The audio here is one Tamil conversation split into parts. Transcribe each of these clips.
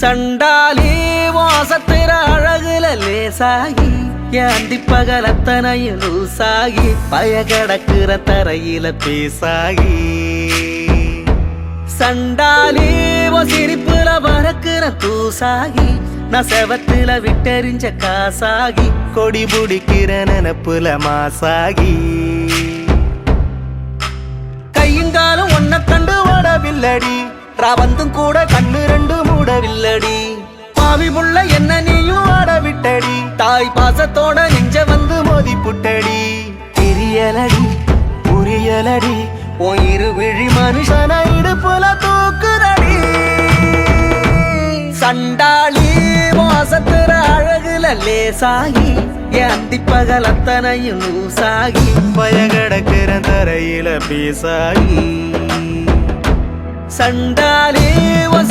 சண்டாலி வாசத்திர அழகுல லேசாகி ஏந்தி பகலத்தனையும் லூசாகி பயகடக்குற தரையில பேசாகி சண்டாலி சிரிப்புல பறக்குற தூசாகி நான் செவத்துல விட்டெறிஞ்ச காசாகி கொடி புடிக்கிற நினப்புல மாசாகி கையுங்காலும் ஒன்ன கண்டு ஓடவில்லடி ராவந்தும் கூட கண்ணு ரெண்டு மூடவில்லடி பாவி புள்ள என்ன நீயும் ஆடவிட்டடி தாய் பாசத்தோட நெஞ்ச வந்து மோதி புட்டடி தெரியலடி புரியலடி உன் இரு விழி மனுஷன இடுப்புல தூக்குறடி சண்டாளி வாசத்துற அழகுல லேசாகி ஏந்தி பகல் அத்தனையும் லூசாகி பயகடக்கிற தரையில பேசாகி சண்டாலி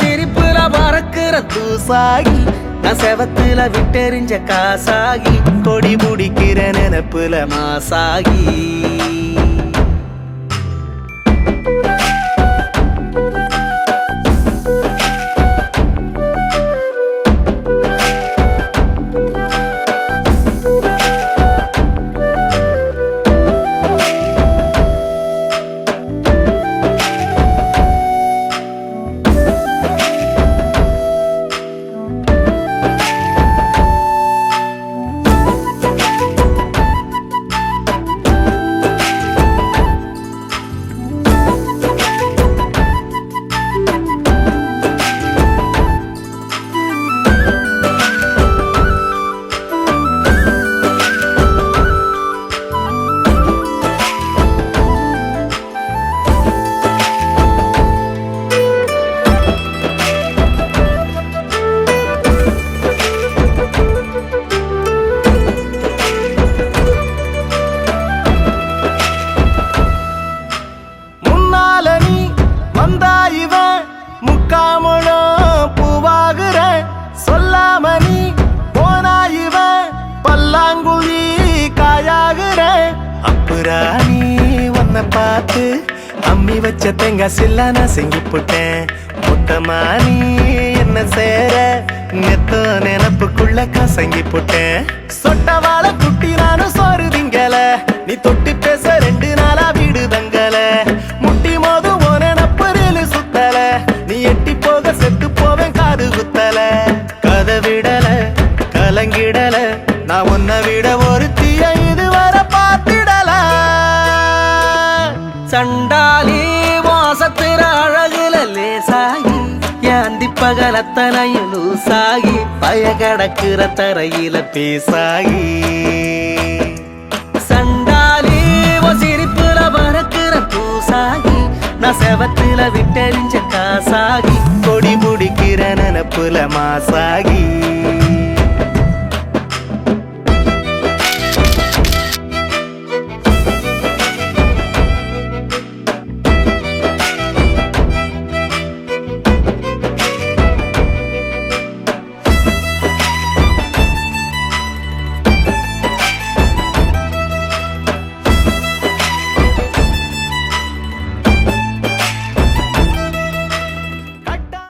சிரிப்புல பறக்குற தூசாகி நான் செவத்துல விட்டெறிஞ்ச காசாகி கொடி முடிக்கிற நினப்புல மாசாகி முக்காமலும் பூவாகுற சொல்லாம நீ போனாயிவ பல்லாங்குழி காயாகுற அப்புறா நீ உன்னை பார்த்து அம்மி வச்ச தேங்காய் சில்ல நான் செஞ்சு போட்டேன் மொத்தமா நீ என்ன சேர நெத்த நினப்புக்குள்ள கசங்கி போட்டேன் சொட்டவாழ குட்டி நானும் சோறு திங்கல நீ தொட்டு பேச 2 நாளா வீடு தங்கல முட்டி மோது சுத்தல நீ எட்டி போக செத்து போவேன் காது குத்தல கதை விடல கலங்கிடல நான் உன்னை விட ஒரு தீய இதுவரை பார்த்திடல சண்டாலி வாசத்திர அழகுல லேசாகி ஏந்தி பகலத்தனையும் லூசாகி பயகடக்குற தரையில பேசாகி சண்டாலி சிரிப்புல பறக்குற தூசாகி நான் செவத்துல விட்டெறிஞ்ச காசாகி கொடி முடிக்கிற நினப்புல மாசாகி